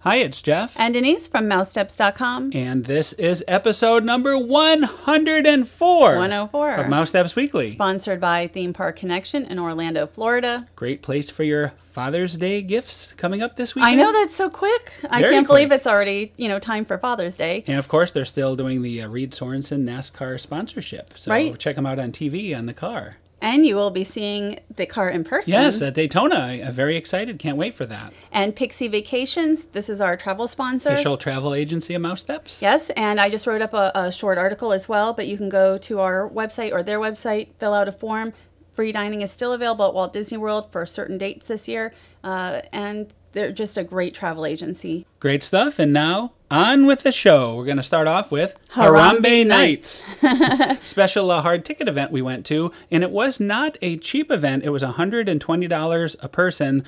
Hi, it's Jeff. And Denise from Mousesteps.com. And this is episode number 104. 104. Of Mousesteps Weekly. Sponsored by Theme Park Connection in Orlando, Florida. Great place for your Father's Day gifts coming up this weekend. I know, that's so quick. I can't believe it's already, time for Father's Day. And of course, they're still doing the Reed Sorensen NASCAR sponsorship. So check them out on TV on the car. And you will be seeing the car in person. Yes, at Daytona. I'm very excited. Can't wait for that. And Pixie Vacations. This is our travel sponsor. Official travel agency of Mousesteps. Yes, and I just wrote up a short article as well, but you can go to our website or their website, fill out a form. Free dining is still available at Walt Disney World for certain dates this year. And they're just a great travel agency. Great stuff. And now, on with the show. We're going to start off with Harambe Nights. Special hard ticket event we went to. And it was not a cheap event. It was $120 a person.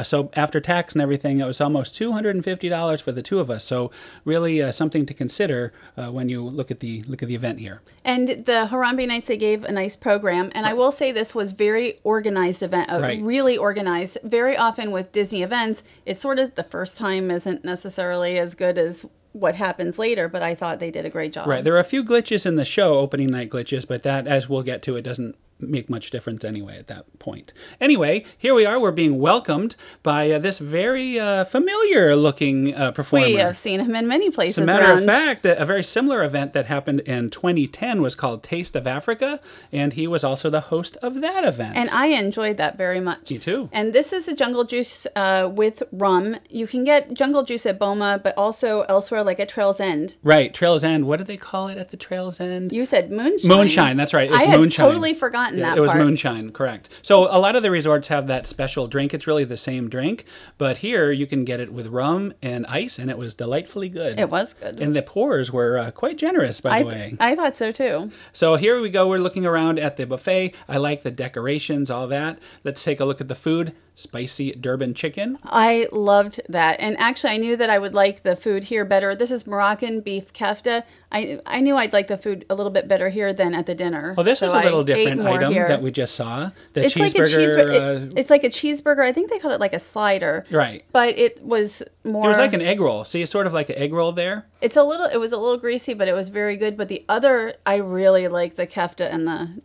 So after tax and everything, it was almost $250 for the two of us. So really something to consider when you look at the event here. And the Harambe Nights, they gave a nice program. And I will say this was very organized event, really organized. Very often with Disney events, it's sort of the first time isn't necessarily as good as what happens later, but I thought they did a great job. Right. There are a few glitches in the show, opening night glitches, but that, as we'll get to, it doesn't make much difference anyway at that point. Anyway, here we are. We're being welcomed by this very familiar-looking performer. We have seen him in many places. As a matter of fact, a very similar event that happened in 2010 was called Taste of Africa, and he was also the host of that event. And I enjoyed that very much. Me too. And this is a jungle juice with rum. You can get jungle juice at Boma, but also elsewhere, like at Trail's End. Right, Trail's End. What did they call it at the Trail's End? You said moonshine. Moonshine, that's right. It's moonshine. I had totally forgotten that It was part. moonshine, correct. So a lot of the resorts have that special drink. It's really the same drink, but here you can get it with rum and ice, and it was delightfully good. It was good. And the pours were quite generous, by the way. I thought so, too. So here we go. We're looking around at the buffet. I like the decorations, all that. Let's take a look at the food. Spicy Durban chicken. I loved that. And actually, I knew that I would like the food here better. This is Moroccan beef kefta. I knew I'd like the food a little bit better here than at the dinner. Well, this was a little different item that we just saw. It's cheeseburger. It's like a cheeseburger. I think they called it like a slider. Right. But it was more... It was like an egg roll. See, it's sort of like an egg roll there. It was a little greasy, but it was very good. But the other, I really like the kefta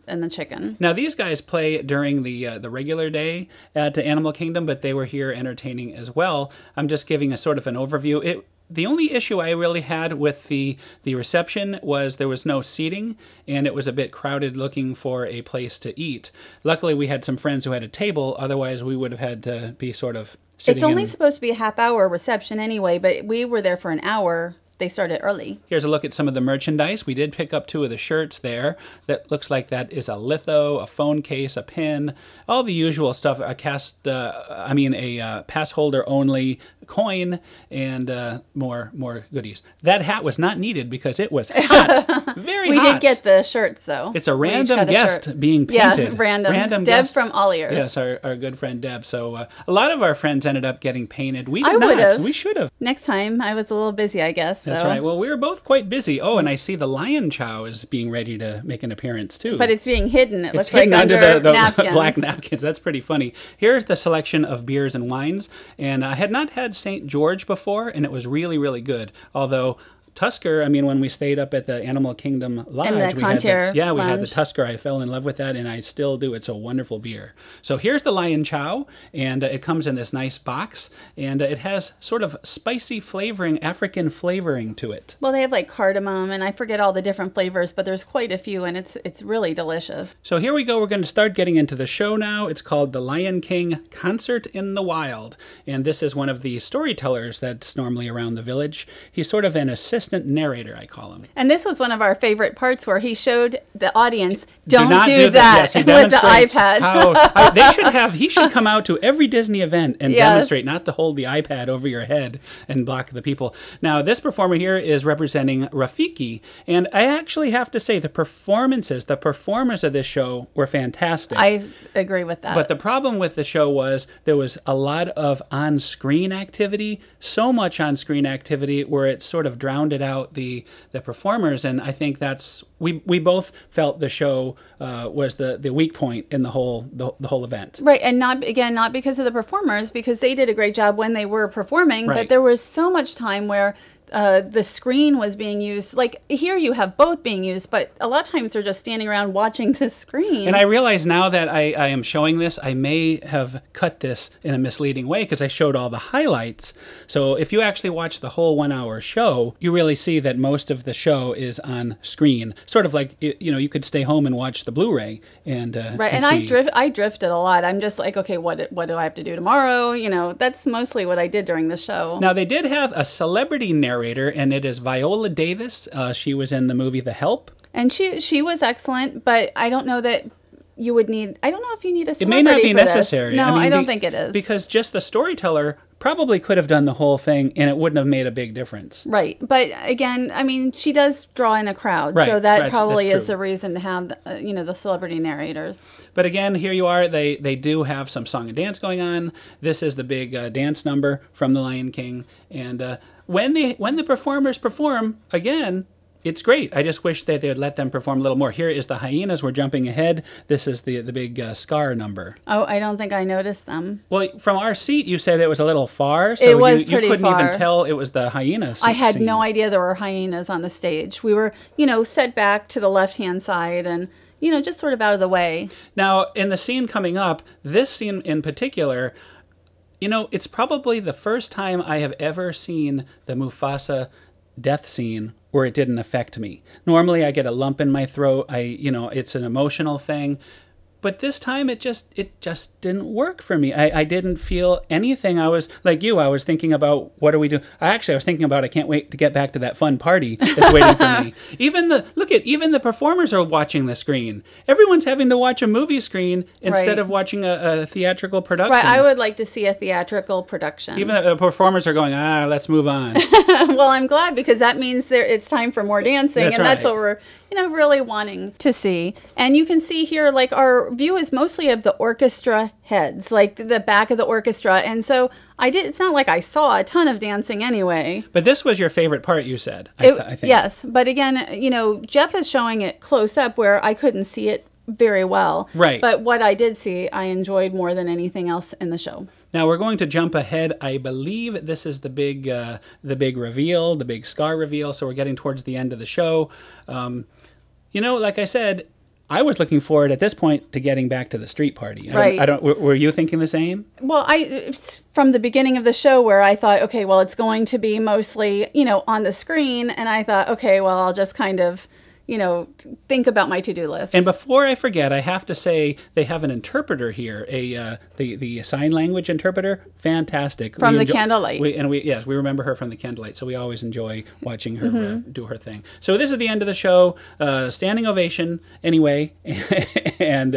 and the chicken. Now, these guys play during the regular day at Animal Kingdom, but they were here entertaining as well. I'm just giving a sort of an overview. The only issue I really had with the reception was there was no seating, and it was a bit crowded looking for a place to eat. Luckily, we had some friends who had a table. Otherwise, we would have had to be sort of sitting It's only supposed to be a half-hour reception anyway, but we were there for an hour. They started early. Here's a look at some of the merchandise. We did pick up two of the shirts there. That looks like that is a litho, a phone case, a pin, all the usual stuff. A pass holder only coin, and more goodies. That hat was not needed because it was hot, very hot. We did get the shirts though. It's a random guest being painted. Yeah, random Deb from All Ears. Yes, our good friend Deb. So a lot of our friends ended up getting painted. We did not. We should have. Next time, I was a little busy, I guess. That's right. Well, we were both quite busy. Oh, and I see the lion chow is being ready to make an appearance too. But it's being hidden. It looks hidden like under the napkins. Black napkins. That's pretty funny. Here's the selection of beers and wines, and I had not had St. George before, and it was really, really good. Although Tusker, when we stayed up at the Animal Kingdom Lodge, we had the Tusker. I fell in love with that, and I still do. It's a wonderful beer. So here's the lion chow, and it comes in this nice box, and it has sort of spicy flavoring, African flavoring to it. Well, they have like cardamom, and I forget all the different flavors, but there's quite a few, and it's really delicious. So here we go. We're going to start getting into the show now. It's called The Lion King Concert in the Wild, and this is one of the storytellers that's normally around the village. He's sort of an assistant narrator, I call him. And this was one of our favorite parts where he showed the audience, don't do that yes, he with the iPad. He should come out to every Disney event and demonstrate not to hold the iPad over your head and block the people. Now, this performer here is representing Rafiki, and I actually have to say the performers of this show were fantastic. I agree with that. But the problem with the show was there was a lot of on-screen activity, so much on-screen activity where it sort of drowned rounded out the performers, and I think that's we both felt the show was the weak point in the whole event. Right, and not because of the performers, because they did a great job when they were performing, but there was so much time where the screen was being used. Like here you have both being used, but a lot of times they're just standing around watching the screen. And I realize now that I am showing this, I may have cut this in a misleading way because I showed all the highlights. So if you actually watch the whole 1 hour show, you really see that most of the show is on screen. Sort of like, you could stay home and watch the Blu-ray and right. And I drifted a lot. I'm just like, okay, what do I have to do tomorrow? That's mostly what I did during the show. Now they did have a celebrity narrator, and it is Viola Davis. She was in the movie The Help. And she was excellent, but I don't know that you would need, I don't know if you need a celebrity. It may not be for necessary. This. No, I don't think it is. Because just the storyteller probably could have done the whole thing and it wouldn't have made a big difference. Right. But again, I mean, she does draw in a crowd. Right. So that probably is the reason to have, the celebrity narrators. But again, here you are. They do have some song and dance going on. This is the big dance number from The Lion King. And when the performers perform, again, it's great. I just wish that they would let them perform a little more. Here is the hyenas. We're jumping ahead. This is the big Scar number. Oh, I don't think I noticed them. Well, from our seat, you said it was a little far. So it was pretty you couldn't far. even tell it was the hyenas. I had no idea there were hyenas on the stage. We were, set back to the left-hand side and, just sort of out of the way. Now, in the scene coming up, this scene in particular, it's probably the first time I have ever seen the Mufasa death scene where it didn't affect me. Normally I get a lump in my throat. It's an emotional thing. But this time it just didn't work for me. I didn't feel anything. I was like you. I was thinking about what do we do. I was thinking about I can't wait to get back to that fun party that's waiting for me. Even the performers are watching the screen. Everyone's having to watch a movie screen instead of watching a theatrical production. Right. I would like to see a theatrical production. Even the performers are going, let's move on. Well, I'm glad because that means it's time for more dancing, that's what we're really wanting to see. And you can see here, like, our view is mostly of the orchestra heads, like the back of the orchestra. And so it's not like I saw a ton of dancing anyway. But this was your favorite part, you said, I think. Yes. But again, Jeff is showing it close up where I couldn't see it very well. Right. But what I did see, I enjoyed more than anything else in the show. Now we're going to jump ahead. I believe this is the big reveal, the big Scar reveal. So we're getting towards the end of the show. Like I said, I was looking forward at this point to getting back to the street party. Were you thinking the same? Well, from the beginning of the show where I thought, okay, well, it's going to be mostly, on the screen. And I thought, okay, well, I'll just kind of, think about my to-do list. And before I forget, I have to say they have an interpreter here, the sign language interpreter. Fantastic. From the Candlelight. We remember her from the Candlelight, so we always enjoy watching her do her thing. So this is the end of the show. Standing ovation anyway, and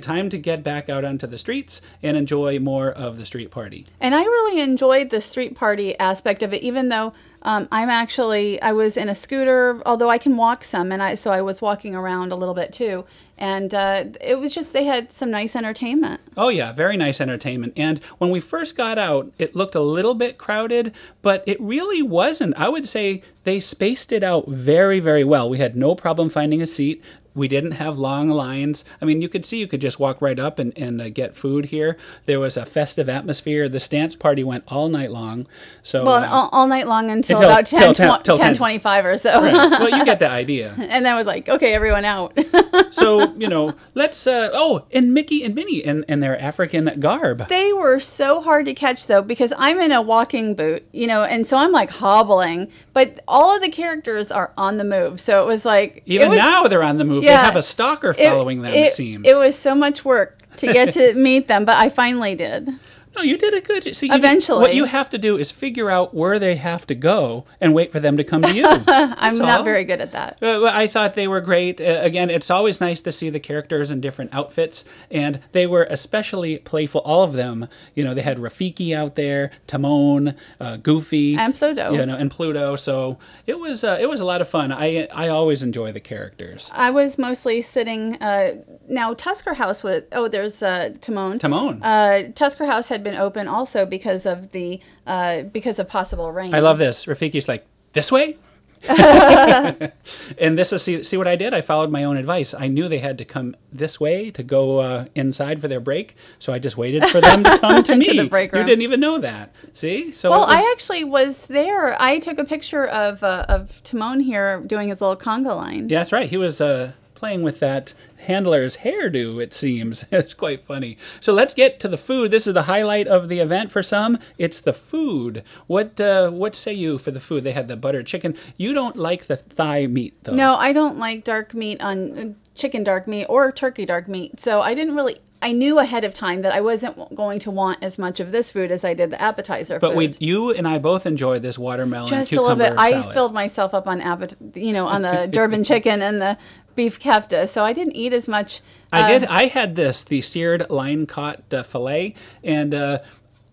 time to get back out onto the streets and enjoy more of the street party. And I really enjoyed the street party aspect of it, even though I was in a scooter, although I can walk some, and so I was walking around a little bit too. And it was just, they had some nice entertainment. Oh yeah, very nice entertainment. And when we first got out, it looked a little bit crowded, but it really wasn't. I would say they spaced it out very, very well. We had no problem finding a seat. We didn't have long lines. I mean, you could just walk right up and get food here. There was a festive atmosphere. The dance party went all night long. So all night long until about 10:25 or so. Right. Well, you get the idea. And then I was like, okay, everyone out. So, let's, and Mickey and Minnie in their African garb. They were so hard to catch, though, because I'm in a walking boot, and so I'm like hobbling. But all of the characters are on the move. So it was like... now they're on the move. Yeah, they have a stalker following them, it seems. It was so much work to get to meet them, but I finally did. No, you did it good. See, eventually. What you have to do is figure out where they have to go and wait for them to come to you. I'm not very good at that. I thought they were great. Again, it's always nice to see the characters in different outfits, and they were especially playful, all of them. They had Rafiki out there, Timon, Goofy. And Pluto. And Pluto. So it was a lot of fun. I always enjoy the characters. I was mostly sitting... now, Tusker House was... Oh, there's Timon. Tusker House had been open also because of possible rain. I love this. Rafiki's like, this way? And this is, see what I did? I followed my own advice. I knew they had to come this way to go inside for their break, so I just waited for them to come to me. To the break room. You didn't even know that. See? So well, I actually was there. I took a picture of Timon here doing his little conga line. Yeah, that's right. He was playing with that handler's hairdo, it seems. It's quite funny. So let's get to the food. This is the highlight of the event for some. It's the food. What say you for the food? They had the buttered chicken. You don't like the thigh meat, though. No, I don't like dark meat on chicken dark meat or turkey dark meat. So I didn't really... I knew ahead of time that I wasn't going to want as much of this food as I did the appetizer food. But you and I both enjoyed this watermelon just cucumber a little bit. salad. I filled myself up on on the Durban chicken and the beef kefta, so I didn't eat as much. I did. I had the seared line-caught fillet, and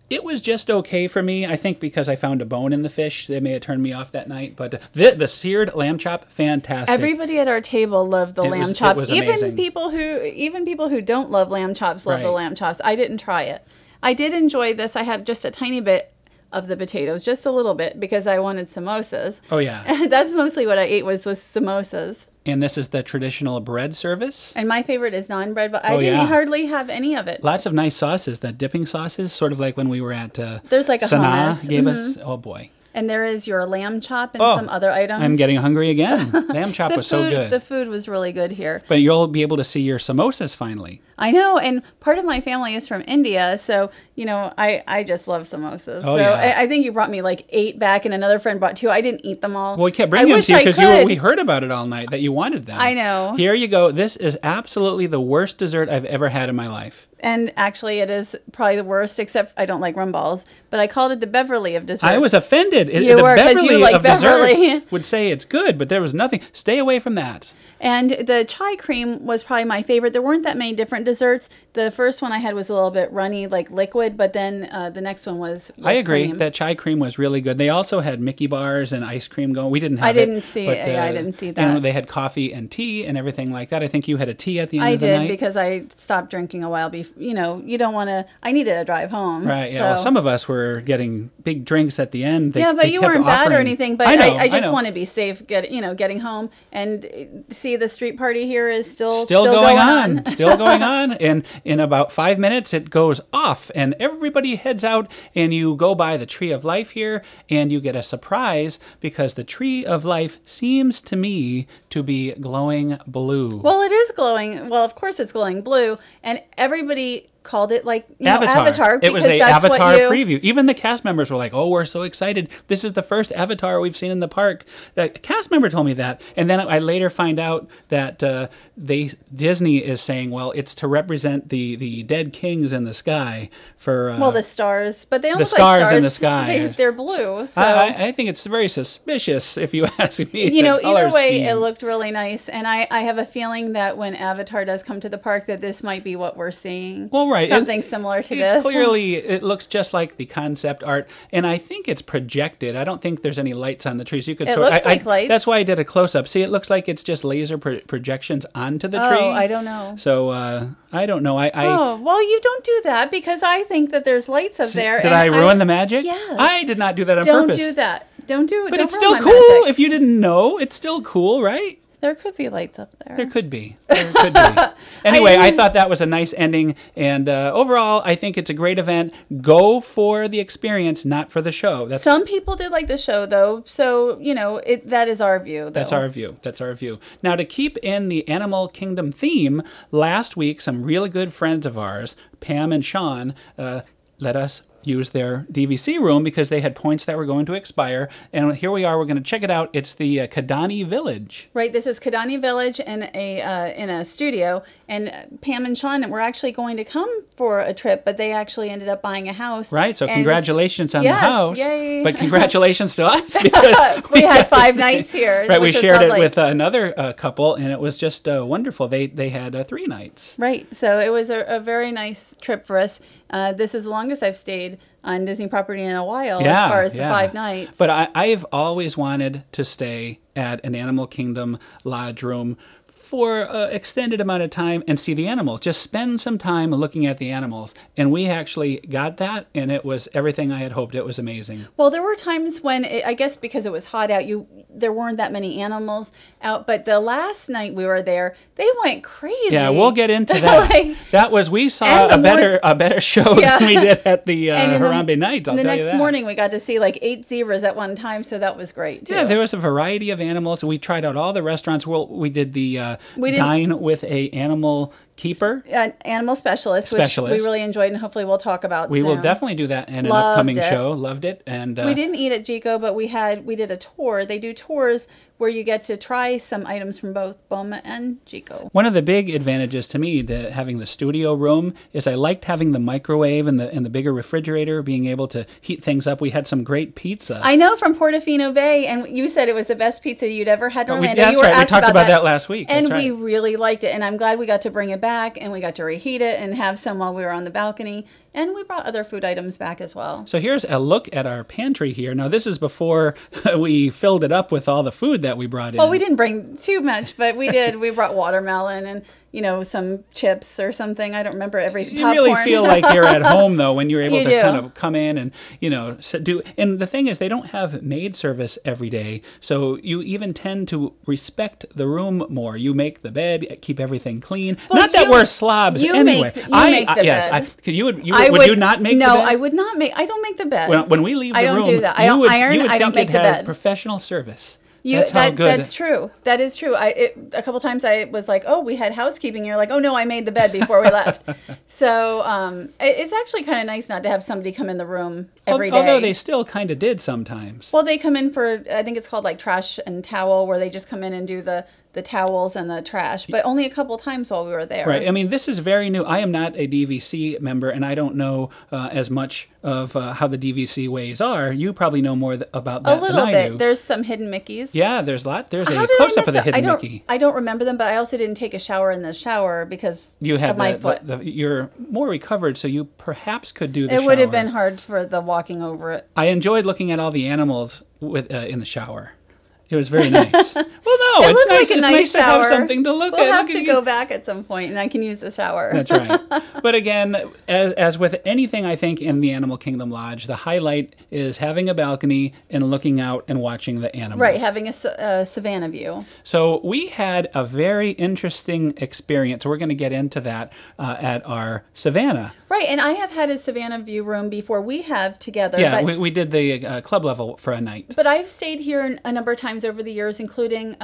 it was just okay for me. I think because I found a bone in the fish, they may have turned me off that night. But the seared lamb chop, fantastic. Everybody at our table loved the lamb chop. It was amazing. Even people who don't love lamb chops love the lamb chops. I didn't try it. I did enjoy this. I had just a tiny bit of the potatoes, just a little bit, because I wanted samosas. Oh yeah, that's mostly what I ate was samosas. And this is the traditional bread service. And my favorite is naan bread, but I didn't hardly have any of it. Lots of nice sauces, the dipping sauces, sort of like when we were at there's like a Savannah hummus. gave us. Oh boy. And there is your lamb chop and some other items. I'm getting hungry again. Lamb chop was so good. The food was really good here. But you'll be able to see your samosas finally. I know, and part of my family is from India, so, I just love samosas. Oh, so yeah. I think you brought me like 8 back, and another friend brought 2. I didn't eat them all. Well, we kept bringing them to you because we heard about it all night, that you wanted them. I know. Here you go. This is absolutely the worst dessert I've ever had in my life. And actually, it is probably the worst, except I don't like rum balls. But I called it the Beverly of desserts. I was offended. You were, because you like Beverly. Desserts would say it's good, but there was nothing. Stay away from that. And the chai cream was probably my favorite. There weren't that many different desserts. The first one I had was a little bit runny, like liquid, but then the next one was I agree. Cream. That chai cream was really good. They also had Mickey bars and ice cream going. We didn't have I didn't see that. And they had coffee and tea and everything like that. I think you had a tea at the end of the night. I did, because I stopped drinking a while before. You don't want to. I needed a drive home. Right. Yeah. So. Well, some of us were getting big drinks at the end. But you weren't bad or anything. But I just want to be safe. Getting home and see the street party here is still going on. Still going on. And in about 5 minutes, it goes off, and everybody heads out, and you go by the Tree of Life here, and you get a surprise because the Tree of Life seems to me to be glowing blue. Well, it is glowing. Well, of course it's glowing blue, and everybody called it Avatar. It was an Avatar preview. Even the cast members were like, "Oh, we're so excited! This is the first Avatar we've seen in the park." The cast member told me that, and then I later find out that Disney is saying, "Well, it's to represent the dead kings in the sky for the stars, but they don't the look stars like stars in the sky. They're blue." So I think it's very suspicious, if you ask me. Either way, it looked really nice, and I have a feeling that when Avatar does come to the park, that this might be what we're seeing. Well, right. Something similar to this. Clearly, it looks just like the concept art, and I think it's projected. I don't think there's any lights on the trees. You could looks like lights. That's why I did a close-up. See, it looks like it's just laser projections onto the tree. Oh, I don't know. So, I don't know. Well, you don't do that, because I think that there's lights up there. Did I ruin the magic? Yes. I did not do that on purpose. Don't do that. Don't do it. But don't it's still cool. magic. If you didn't know, it's still cool, right? There could be lights up there. There could be. Anyway, I thought that was a nice ending. And overall, I think it's a great event. Go for the experience, not for the show. Some people did like the show, though. So, that is our view, though. That's our view. That's our view. Now, to keep in the Animal Kingdom theme, last week, some really good friends of ours, Pam and Sean, let us use their DVC room because they had points that were going to expire. And here we are. We're going to check it out. It's the Kidani Village. Right. This is Kidani Village in a studio. And Pam and Sean were actually going to come for a trip, but they actually ended up buying a house. Right. So congratulations on the house. Yay. But congratulations to us. Because we had 5 nights here. Right. We shared it with another couple, and it was just wonderful. They had 3 nights. Right. So it was a very nice trip for us. This is the longest I've stayed on Disney property in a while, as far as the 5 nights. But I've always wanted to stay at an Animal Kingdom lodge room for an extended amount of time and see the animals. Just spend some time looking at the animals. And we actually got that, and it was everything I had hoped. It was amazing. Well, there were times when, I guess because it was hot out, there weren't that many animals out. But the last night we were there, they went crazy. Yeah, we'll get into that. We saw a better show than we did at the Harambe Nights. I'll tell you that. The next morning we got to see like 8 zebras at one time, so that was great too. Yeah, there was a variety of animals. We tried out all the restaurants. We did the dine with a animal keeper, an animal specialist, which we really enjoyed, and hopefully we'll talk about. We will definitely do that in an upcoming show. Loved it, and we didn't eat at Jico, but we did a tour. They do tours where you get to try some items from both Boma and Jico. One of the big advantages to me to having the studio room is I liked having the microwave and the bigger refrigerator, being able to heat things up. We had some great pizza. I know, from Portofino Bay, and you said it was the best pizza you'd ever had in Orlando. That's right. We talked about that last week. And we really liked it, and I'm glad we got to bring it back, and we got to reheat it and have some while we were on the balcony. And we brought other food items back as well. So here's a look at our pantry here. Now, this is before we filled it up with all the food that we brought in. Well, we didn't bring too much, but we did. We brought watermelon and, some chips or something. I don't remember everything. You really feel like you're at home, though, when you're able to kind of come in and, do. And the thing is, they don't have maid service every day. So you even tend to respect the room more. You make the bed, keep everything clean. Well, not that we're slobs anyway. You make the bed. Would you not make the bed? No, I would not make. I don't make the bed. When we leave the room, I don't do that. I don't iron. I don't make the bed. Professional service. That's how good. That's true. That is true. A couple times I was like, "Oh, we had housekeeping." You're like, "Oh no, I made the bed before we left." So it's actually kind of nice not to have somebody come in the room every day. Although they still kind of did sometimes. Well, they come in for, I think it's called like trash and towel, where they just come in and do the towels and the trash, but only a couple times while we were there. Right. I mean, this is very new. I am not a DVC member, and I don't know as much of how the DVC ways are. You probably know more about that than I do. A little bit. There's some hidden Mickeys. Yeah, there's a lot. There's a close-up of the hidden Mickey. I don't remember them, but I also didn't take a shower in the shower because of my foot. You're more recovered, so you perhaps could do the shower. It would have been hard for the walking over it. I enjoyed looking at all the animals in the shower. It was very nice. Well, no, it's nice. It's nice to have something to look at. We'll have to go back at some point, and I can use the shower. That's right. But again, as with anything, I think, in the Animal Kingdom Lodge, the highlight is having a balcony and looking out and watching the animals. Right, having a Savannah view. So we had a very interesting experience. We're going to get into that at our Savannah. Right, and I have had a Savannah view room before. We have together. Yeah, we did the club level for a night. But I've stayed here a number of times over the years, including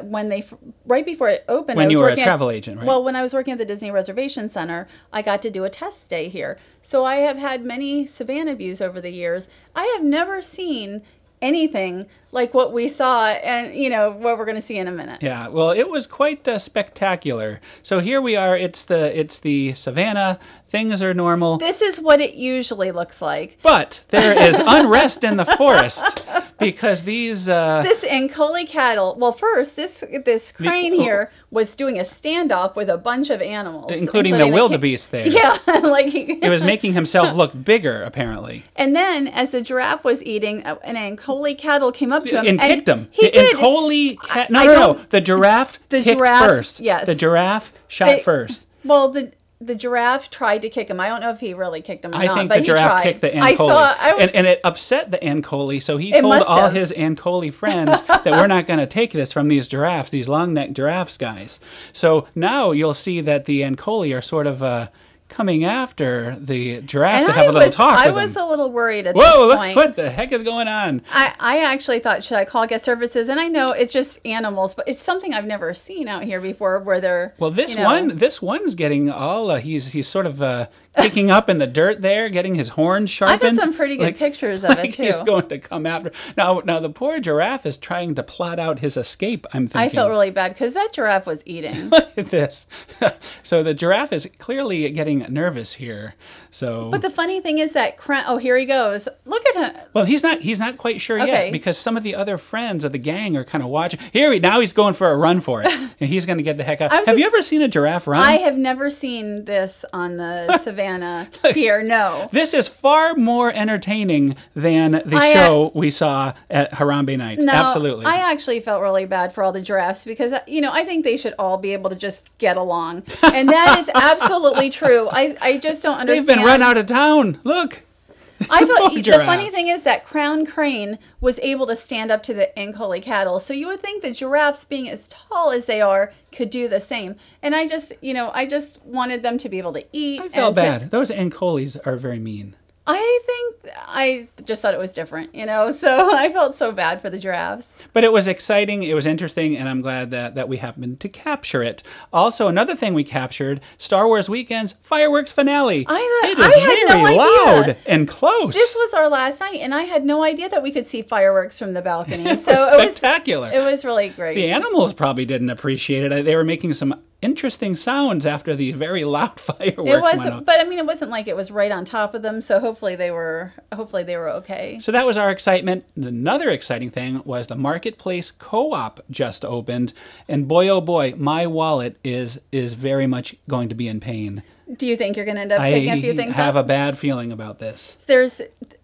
when right before it opened. When you were a travel agent, right? Well, when I was working at the Disney Reservation Center, I got to do a test stay here. So I have had many Savannah views over the years. I have never seen anything like what we saw and, what we're going to see in a minute. Yeah, well, it was quite spectacular. So here we are. It's the Savannah. Things are normal. This is what it usually looks like. But there is unrest in the forest because these... This Ankole cattle... Well, first, this crane here was doing a standoff with a bunch of animals. Including the wildebeest there. Yeah. It was making himself look bigger, apparently. And then, as the giraffe was eating, an Ankole cattle came up to him and kicked him. He did. Ankole cat... No. The giraffe kicked first. Yes. The giraffe shot first. Well, the giraffe tried to kick him. I don't know if he really kicked him or not, I think but the giraffe kicked the Ankole. And it upset the Ankole, so he told all his Ankole friends that we're not going to take this from these giraffes, these long-necked giraffes guys. So now you'll see that the Ankole are sort of... coming after the giraffes to have a little talk with them. I was a little worried at this point. Whoa, look, what the heck is going on? I actually thought, should I call guest services? And I know it's just animals, but it's something I've never seen out here before where they're... Well, this one's getting all... he's sort of kicking up in the dirt there, getting his horns sharpened. I got some pretty good pictures of it, too. He's going to come after... Now, the poor giraffe is trying to plot out his escape, I'm thinking. I felt really bad because that giraffe was eating. Look at this. So the giraffe is clearly getting nervous here. But the funny thing is that here he goes. Look at him. Well, he's not quite sure yet because some of the other friends of the gang are kind of watching. Now he's going for a run for it, and he's going to get the heck out. Have you ever seen a giraffe run? I have never seen this on the Savannah here. No. This is far more entertaining than the show we saw at Harambe Nights. No, absolutely. I actually felt really bad for all the giraffes because I think they should all be able to just get along, and that is absolutely true. I just don't understand. They've been run out of town. Look. I thought the funny thing is that crown crane was able to stand up to the Ankole cattle. So you would think that giraffes, being as tall as they are, could do the same. And I just wanted them to be able to eat. I felt bad. Those Ankoles are very mean. I just thought it was different, so I felt so bad for the giraffes. But it was exciting, it was interesting, and I'm glad that we happened to capture it. Also, another thing we captured, Star Wars Weekend's fireworks finale. It is very loud and close. This was our last night, and I had no idea that we could see fireworks from the balcony. So it was spectacular. It was really great. The animals probably didn't appreciate it. They were making some interesting sounds after the very loud fireworks. It was, but I mean, it wasn't like it was right on top of them. So hopefully they were okay. So that was our excitement. Another exciting thing was the Marketplace Co-op just opened, and boy, oh boy, my wallet is very much going to be in pain. Do you think you're going to end up picking a few things up? I have a bad feeling about this. There's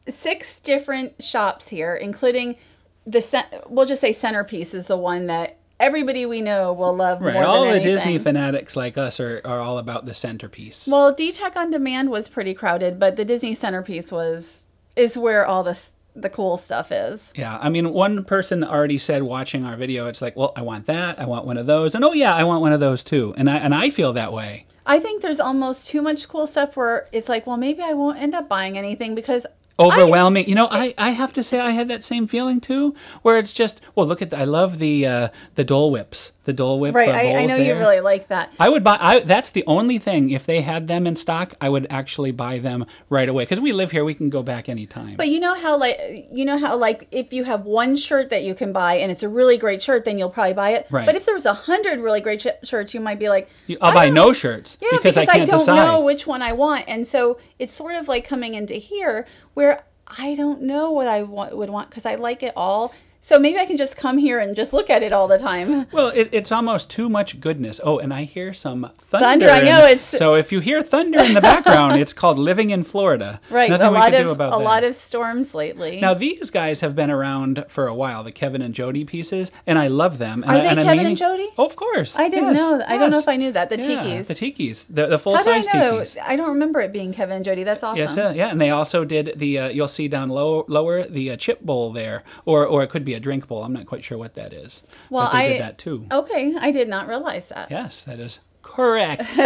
6 different shops here, including we'll just say Centerpiece is the one that everybody we know will love more than anything. All the Disney fanatics like us are all about the Centerpiece. Well, D-Tech On Demand was pretty crowded, but the Disney Centerpiece is where all the cool stuff is. Yeah, I mean, one person already said watching our video, it's like, well, I want that, I want one of those, and oh yeah, I want one of those too. And I feel that way. I think there's almost too much cool stuff where it's like, well, maybe I won't end up buying anything because overwhelming. I have to say I had that same feeling too, where it's just, well, look at I love the Dole Whips. The Dole Whip right, I know there. You really like that. I would buy. That's the only thing. If they had them in stock, I would actually buy them right away because we live here. We can go back anytime. But you know how if you have one shirt that you can buy and it's a really great shirt, then you'll probably buy it. Right. But if there was 100 really great shirts, you might be like, I'll buy no shirts because I can't decide. I don't know which one I want, and so it's sort of like coming into here where I don't know what I would want because I like it all. So maybe I can just come here and just look at it all the time. Well, it's almost too much goodness. Oh, and I hear some thunder. I know So if you hear thunder in the background, it's called living in Florida. Right. Nothing we can do about that. A lot of storms lately. Now these guys have been around for a while, the Kevin and Jody pieces, and I love them. Are they Kevin and Jody? Oh, of course. I didn't know. I don't know if I knew that. The Tikis. The Tikis. The full size Tikis. I don't remember it being Kevin and Jody. That's awesome. Yes, yeah. And they also did the you'll see down lower the chip bowl there, or it could be a drink bowl. I'm not quite sure what that is. Well, but they did that too. Okay, I did not realize that. Yes, that is correct.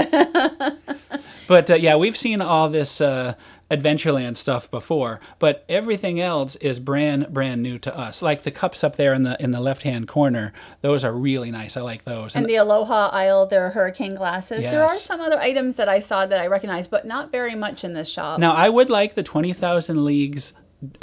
But yeah, we've seen all this Adventureland stuff before, but everything else is brand new to us. Like the cups up there in the left-hand corner, those are really nice. I like those. And the Aloha aisle, they're hurricane glasses. Yes. There are some other items that I saw that I recognize, but not very much in this shop. Now, I would like the 20,000 Leagues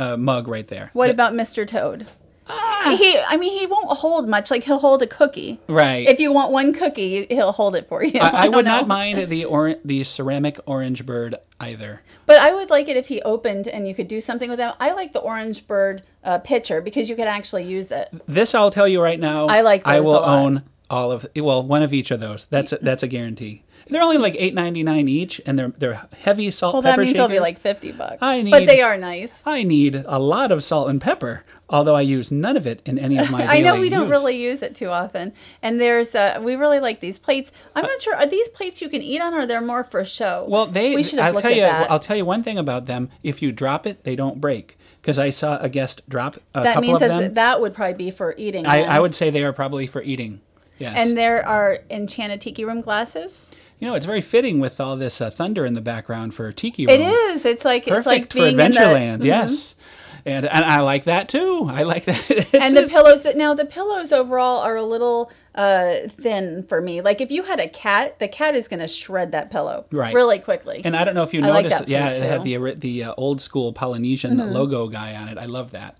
mug right there. What about Mr. Toad? He won't hold much. Like he'll hold a cookie. Right. If you want one cookie, he'll hold it for you. I would not mind the ceramic orange bird either. But I would like it if he opened and you could do something with them. I like the orange bird pitcher because you could actually use it. This I'll tell you right now. I like those I will a lot. own all of one of each of those. That's a guarantee. They're only like $8.99 each, and they're heavy salt pepper that means shakers. They'll be like $50. But they are nice. I need a lot of salt and pepper, although I use none of it in any of my daily I know we don't use. really use it too often. And we really like these plates. I'm not sure, are these plates you can eat on or they're more for show? Well, we should have looked at that. I'll tell you one thing about them. If you drop it, they don't break. Because I saw a guest drop a couple of them. That means that would probably be for eating. I would say they are probably for eating. Yes. And there are Enchanted Tiki Room glasses. You know, it's very fitting with all this thunder in the background for Tiki Room. It is. It's like perfect for Adventureland. Yes, and I like that too. I like that. The pillows. Now the pillows overall are a little thin for me. Like if you had a cat, the cat is going to shred that pillow really quickly. And I don't know if you noticed. It had the old school Polynesian logo guy on it. I love that.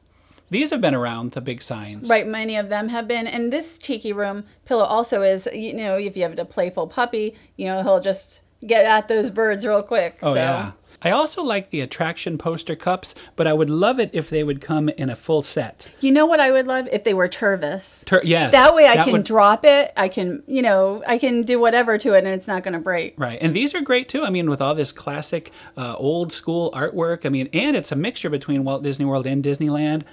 These have been around, the big signs. Right, many of them have been. And this Tiki Room pillow also is, if you have a playful puppy, he'll just get at those birds real quick. Oh, yeah. I also like the attraction poster cups, but I would love it if they would come in a full set. You know what I would love? If they were Tervis. Yes. That way I can drop it. I can, I can do whatever to it and it's not going to break. Right. And these are great too. I mean, with all this classic old school artwork. I mean, and it's a mixture between Walt Disney World and Disneyland.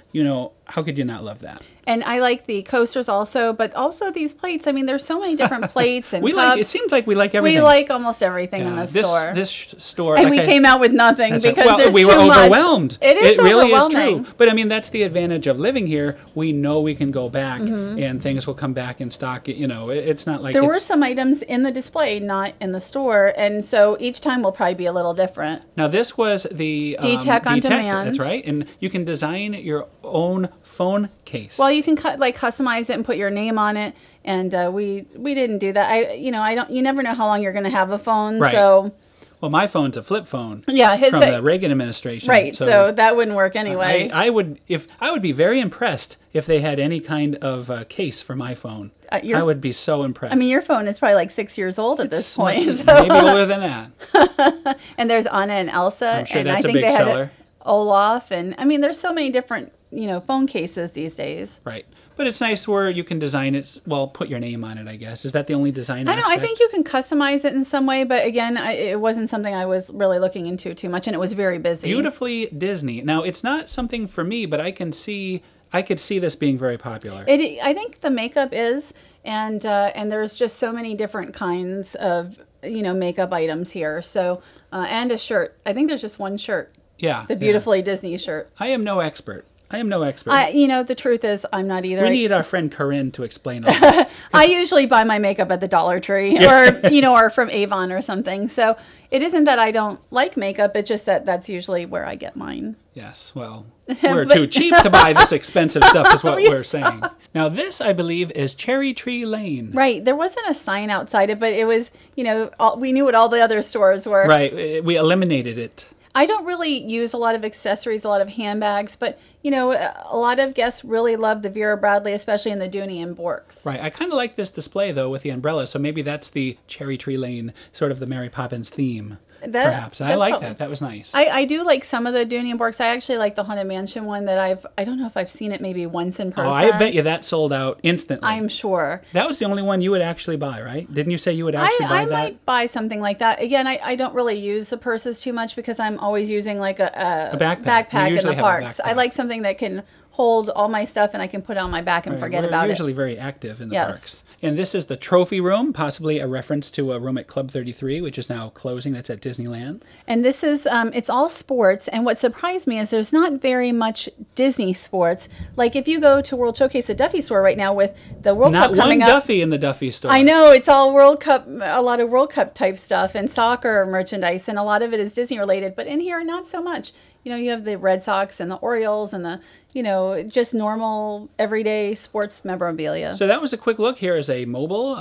How could you not love that? And I like the coasters also, but also these plates. I mean, there's so many different plates and cups. It seems like we like everything. We like almost everything in this store. This store. And we came out out with nothing because well, there's we too were much. overwhelmed. It is really overwhelming. is true. But I mean, that's the advantage of living here. We know we can go back and things will come back in stock. You know, it's not like there were some items in the display, not in the store, and so each time will probably be a little different. Now this was the D-Tech on demand. That's right, and you can design your own phone case. Well, you can customize it and put your name on it, and we didn't do that. You never know how long you're going to have a phone, right. So. Well, my phone's a flip phone. Yeah, from the Reagan administration. Right, so that wouldn't work anyway. I would be very impressed if they had any kind of case for my phone. I would be so impressed. I mean, your phone is probably like 6 years old at this point. So. Maybe older than that. And there's Anna and Elsa. I'm sure and that's I think a big seller. Olaf, and I mean, there's so many different phone cases these days. Right. But it's nice where you can design it, well, put your name on it, I guess. Is that the only design I think you can customize it in some way, but again, it wasn't something I was really looking into too much, and it was very busy. Beautifully Disney. Now, it's not something for me, but I could see this being very popular. I think the makeup is, and there's just so many different kinds of, makeup items here. So, and a shirt. I think there's just one shirt. Yeah. The Beautifully Disney shirt. I am no expert. The truth is, I'm not either. We need our friend Corinne to explain all this. I usually buy my makeup at the Dollar Tree or from Avon or something. So it isn't that I don't like makeup. It's just that that's usually where I get mine. Yes. Well, we're too cheap to buy this expensive stuff is what we're saying. Now, this, I believe, is Cherry Tree Lane. Right. There wasn't a sign outside it, but it was, we knew what all the other stores were. Right. We eliminated it. I don't really use a lot of accessories, a lot of handbags, but, a lot of guests really love the Vera Bradley, especially in the Dooney and Borks. Right. I kind of like this display, though, with the umbrella, so maybe that's the Cherry Tree Lane, sort of the Mary Poppins theme, perhaps. I like that. That was nice. I do like some of the Dooney and Borks. I actually like the Haunted Mansion one that I don't know if I've seen it maybe once in person. Oh, I bet you that sold out instantly. I'm sure. That was the only one you would actually buy, right? Didn't you say you would actually buy that? I might buy something like that. Again, I don't really use the purses too much because I'm always using like a backpack in the parks. I like something that can hold all my stuff and I can put it on my back and forget about it. We're usually very active in the parks. And this is the trophy room, possibly a reference to a room at Club 33, which is now closing. That's at Disneyland. And this is, it's all sports. And what surprised me is there's not very much Disney sports. Like if you go to World Showcase at Duffy store right now with the World Cup coming up. Not one Duffy in the Duffy store. I know, it's all World Cup, a lot of World Cup type stuff and soccer merchandise. And a lot of it is Disney related. But in here, not so much. You have the Red Sox and the Orioles and the, just normal, everyday sports memorabilia. So that was a quick look. Here is a mobile,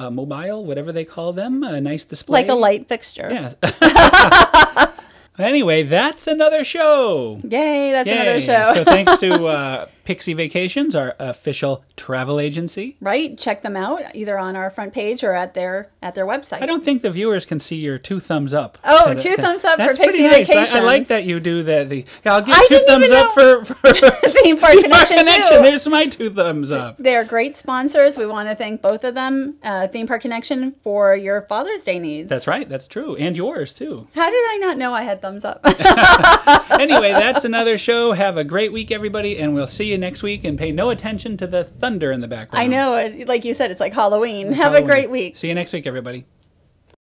whatever they call them, a nice display. Like a light fixture. Yeah. Anyway, that's another show. Yay, that's another show. So thanks to Pixie Vacations, our official travel agency. Right. Check them out either on our front page or at their website. I don't think the viewers can see your 2 thumbs up. Oh, 2 thumbs up for Pixie nice. Vacations. I like that you do the I'll give 2 thumbs up for Theme Park Connection too. There's my 2 thumbs up. They're great sponsors. We want to thank both of them, Theme Park Connection, for your Father's Day needs. That's right. That's true. And yours too. How did I not know I had thumbs up? Anyway, that's another show. Have a great week, everybody, and we'll see you next week. And pay no attention to the thunder in the background. I know. Like you said, it's like Halloween. Have a great week. See you next week, everybody.